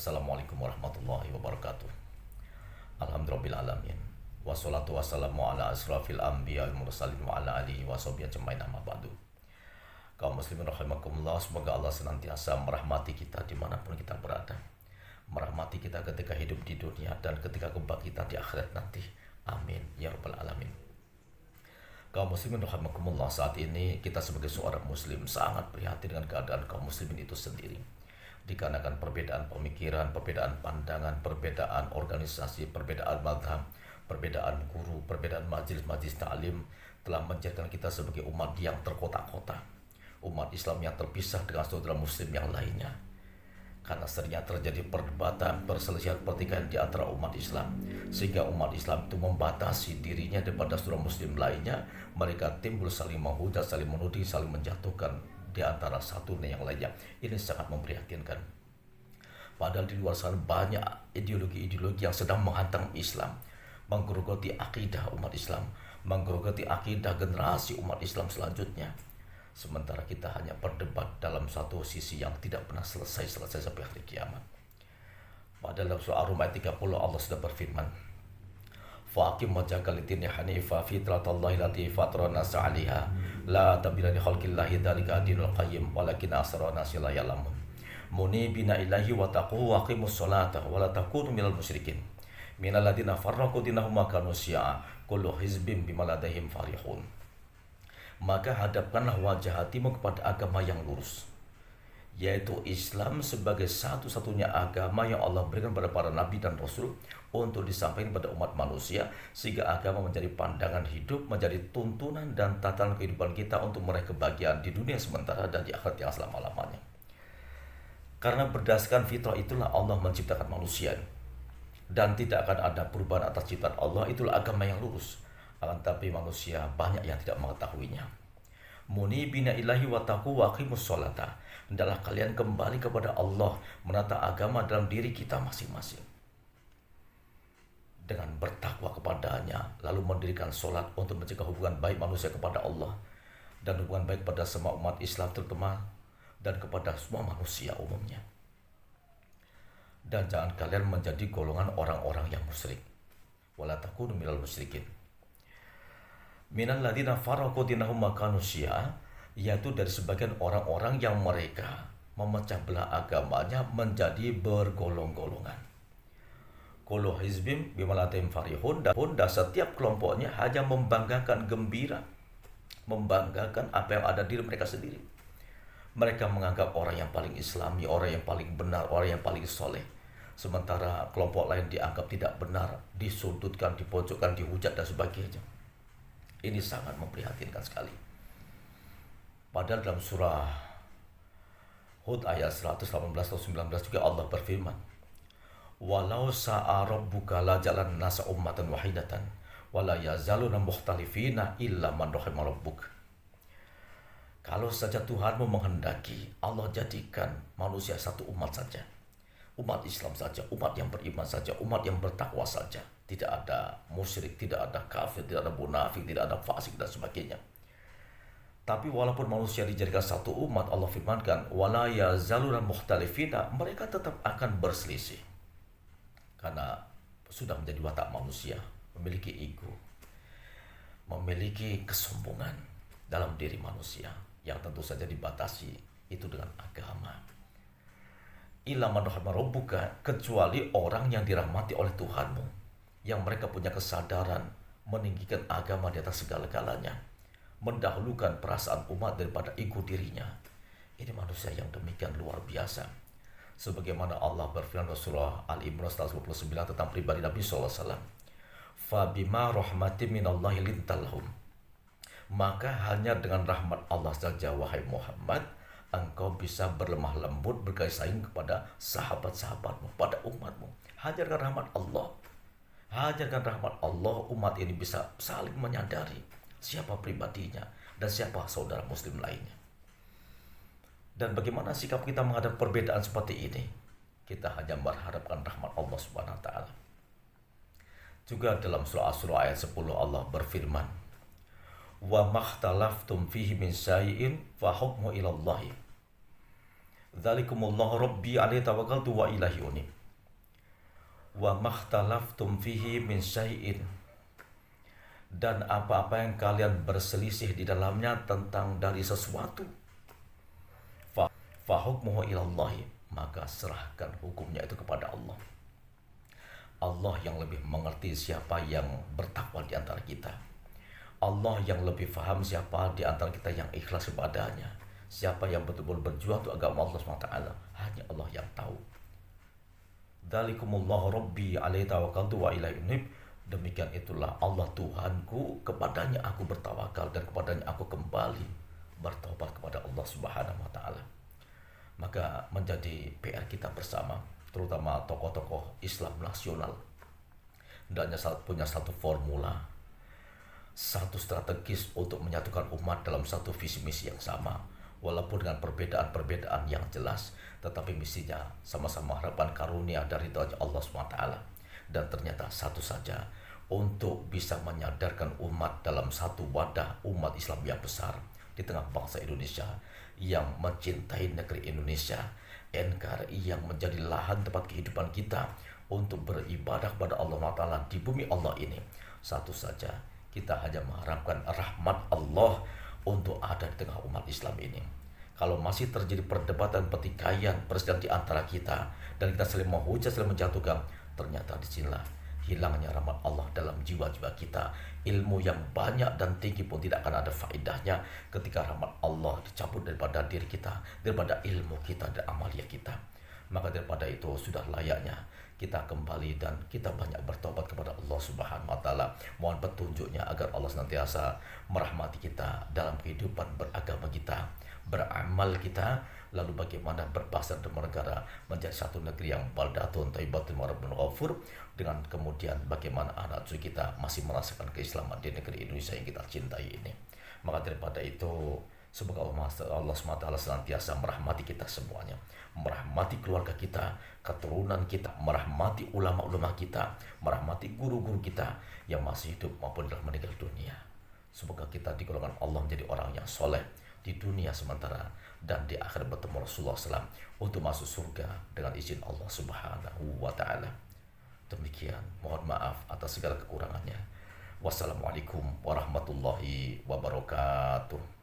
Assalamualaikum warahmatullahi wabarakatuh. Alhamdulillahirrahmanirrahim. Wassalatu wassalamu ala asrafil anbiya wal mursalin wa ala alihi wa sahbihi ajma'in amma ba'du. Kaum muslimin rahimakumullah, semoga Allah senantiasa merahmati kita dimanapun kita berada. Merahmati kita ketika hidup di dunia dan ketika kebangkitan di akhirat nanti. Amin ya rabbal alamin. Kaum muslimin rahimakumullah, saat ini kita sebagai seorang muslim sangat prihatin dengan keadaan kaum muslimin itu sendiri. Dikarenakan perbedaan pemikiran, perbedaan pandangan, perbedaan organisasi, perbedaan mazhab, perbedaan guru, perbedaan majelis-majelis ta'lim telah menjadikan kita sebagai umat yang terkotak-kotak, umat Islam yang terpisah dengan saudara muslim yang lainnya. Karena seringnya terjadi perdebatan, perselisihan, pertikaian di antara umat Islam, sehingga umat Islam itu membatasi dirinya daripada saudara muslim lainnya. Mereka timbul saling menghujat, saling menuding, saling menjatuhkan di antara satu dan yang lainnya. Ini sangat memprihatinkan. Padahal di luar sana banyak ideologi-ideologi yang sedang menghantam Islam, menggerogoti akidah umat Islam, menggerogoti akidah generasi umat Islam selanjutnya. Sementara kita hanya berdebat dalam satu sisi yang tidak pernah selesai sampai hari kiamat. Padahal dalam surah Ar-Rum ayat 30 Allah sudah berfirman, Fa'akim wajhaka lidini hanifa fitratallahi lati fatara nasa 'alaiha la tabdila li khalqillahi dzalika dinul qayyim walakin aksara nasi la ya'lamun. Munibina ilahi wa taqu wa aqimus sholata wa la takunu minal musyrikin. Minal ladzina farraqu dinahum wa kanu syi'a kullu hizbin bima ladaihim farihun. Maka hadapkanlah wajah hatimu kepada agama yang lurus, yaitu Islam sebagai satu-satunya agama yang Allah berikan kepada para nabi dan rasul untuk disampaikan kepada umat manusia, sehingga agama menjadi pandangan hidup, menjadi tuntunan dan tatanan kehidupan kita untuk meraih kebahagiaan di dunia sementara dan di akhirat yang selama-lamanya. Karena berdasarkan fitrah itulah Allah menciptakan manusia, dan tidak akan ada perubahan atas ciptaan Allah. Itulah agama yang lurus. Akan tapi manusia banyak yang tidak mengetahuinya. Munibina ilahi wa taqu wa aqimus sholata. Hendaklah kalian kembali kepada Allah, menata agama dalam diri kita masing-masing dengan bertakwa kepadanya, lalu mendirikan sholat untuk mencegah hubungan baik manusia kepada Allah dan hubungan baik pada semua umat Islam terutama dan kepada semua manusia umumnya. Dan jangan kalian menjadi golongan orang-orang yang musyrik. Wala takunu minal musyrikin. Minal ladzina farraqu dinahum wa kanu syi'a, yaitu dari sebagian orang-orang yang mereka memecah belah agamanya menjadi bergolong-golongan. Kullu hizbim bima ladaihim farihun, dan setiap kelompoknya hanya membanggakan gembira, membanggakan apa yang ada di diri mereka sendiri. Mereka menganggap orang yang paling islami, orang yang paling benar, orang yang paling soleh. Sementara kelompok lain dianggap tidak benar, disudutkan, dipojokkan, dihujat dan sebagainya. Ini sangat memprihatinkan sekali. Padahal dalam surah Hud ayat 118 atau 19 juga Allah berfirman, Walau sa'a rabbuka la jalan nasa ummatan wahidatan wala yazaluna mukhtalifina illa man rahima rabbuk. Kalau saja Tuhanmu menghendaki, Allah jadikan manusia satu umat saja. Umat Islam saja, umat yang beriman saja, umat yang bertakwa saja. Tidak ada musyrik, tidak ada kafir, tidak ada munafik, tidak ada fasik dan sebagainya. Tapi walaupun manusia dijadikan satu umat, Allah firmankan, wala yazaluna mukhtalifina, mereka tetap akan berselisih. Karena sudah menjadi watak manusia, memiliki ego, memiliki kesombongan dalam diri manusia, yang tentu saja dibatasi itu dengan agama. Illa man rahima rabbuka, kecuali orang yang dirahmati oleh Tuhanmu, yang mereka punya kesadaran meninggikan agama di atas segala-galanya, mendahulukan perasaan umat daripada ego dirinya. Ini manusia yang demikian luar biasa. Sebagaimana Allah berfirman dalam surah Al-Imran 29 tentang pribadi Nabi SAW. Fabima rahmatin minallahi lintalahum. Maka hanya dengan rahmat Allah saja, wahai Muhammad, engkau bisa berlemah lembut, berkasih sayang kepada sahabat-sahabatmu, pada umatmu. Hanya dengan rahmat Allah. Hanya dengan rahmat Allah, umat ini bisa saling menyadari siapa pribadinya dan siapa saudara muslim lainnya. Dan bagaimana sikap kita menghadap perbedaan seperti ini? Kita hanya berharapkan rahmat Allah Subhanahu wa taala. Juga dalam surah Asy-Syura ayat 10 Allah berfirman, "Wa makhtalaftum fihi min syai'in fa hukmu ila Allah." Dzalikumullahu rabbi alaihi tawakkaltu wa ilaihi unib. Wa makhtalaftum fihi min syai'in, dan apa-apa yang kalian berselisih di dalamnya tentang dari sesuatu, fa hukmuhu ilallahi, maka serahkan hukumnya itu kepada Allah. Allah yang lebih mengerti siapa yang bertakwa di antara kita. Allah yang lebih faham siapa di antara kita yang ikhlas kepadanya. Siapa yang betul-betul berjuang untuk agama Allah SWT. Hanya Allah yang tahu. Dzalikumullahu rabbi alaihi tawakkaltu wa ilaihi unib. Demikian itulah Allah Tuhanku, kepadanya aku bertawakal dan kepadanya aku kembali bertobat kepada Allah Subhanahu wa taala. Maka menjadi PR kita bersama, terutama tokoh-tokoh Islam nasional, hendaknya punya satu formula, satu strategis untuk menyatukan umat dalam satu visi misi yang sama, walaupun dengan perbedaan-perbedaan yang jelas, tetapi misinya sama-sama harapan karunia dari Allah SWT. Dan ternyata satu saja, untuk bisa menyadarkan umat dalam satu wadah umat Islam yang besar di tengah bangsa Indonesia yang mencintai negeri Indonesia, NKRI yang menjadi lahan tempat kehidupan kita untuk beribadah kepada Allah Ta'ala di bumi Allah ini. Satu saja, kita hanya mengharapkan rahmat Allah untuk ada di tengah umat Islam ini. Kalau masih terjadi perdebatan, pertikaian, perselisihan di antara kita, dan kita saling menghujat, saling menjatuhkan, ternyata disinilah hilangnya rahmat Allah dalam jiwa-jiwa kita. Ilmu yang banyak dan tinggi pun tidak akan ada faedahnya ketika rahmat Allah dicabut daripada diri kita, daripada ilmu kita dan amalia kita. Maka daripada itu sudah layaknya kita kembali dan kita banyak bertobat kepada Allah Subhanahu wa taala. Mohon petunjuknya agar Allah senantiasa merahmati kita dalam kehidupan beragama kita, beramal kita, lalu bagaimana berbangsa dan bernegara menjadi satu negeri yang baldatun thayyibatun wa rabbun ghafur, dengan kemudian bagaimana anak cucu kita masih merasakan keislaman di negeri Indonesia yang kita cintai ini. Maka daripada itu, semoga Allah SWT senantiasa merahmati kita semuanya, merahmati keluarga kita, keturunan kita, merahmati ulama-ulama kita, merahmati guru-guru kita yang masih hidup maupun telah meninggal dunia. Semoga kita di golongan Allah menjadi orang yang soleh di dunia sementara, dan di akhir bertemu Rasulullah SAW untuk masuk surga dengan izin Allah Subhanahu wa ta'ala. Demikian, mohon maaf atas segala kekurangannya. Wassalamualaikum warahmatullahi wabarakatuh.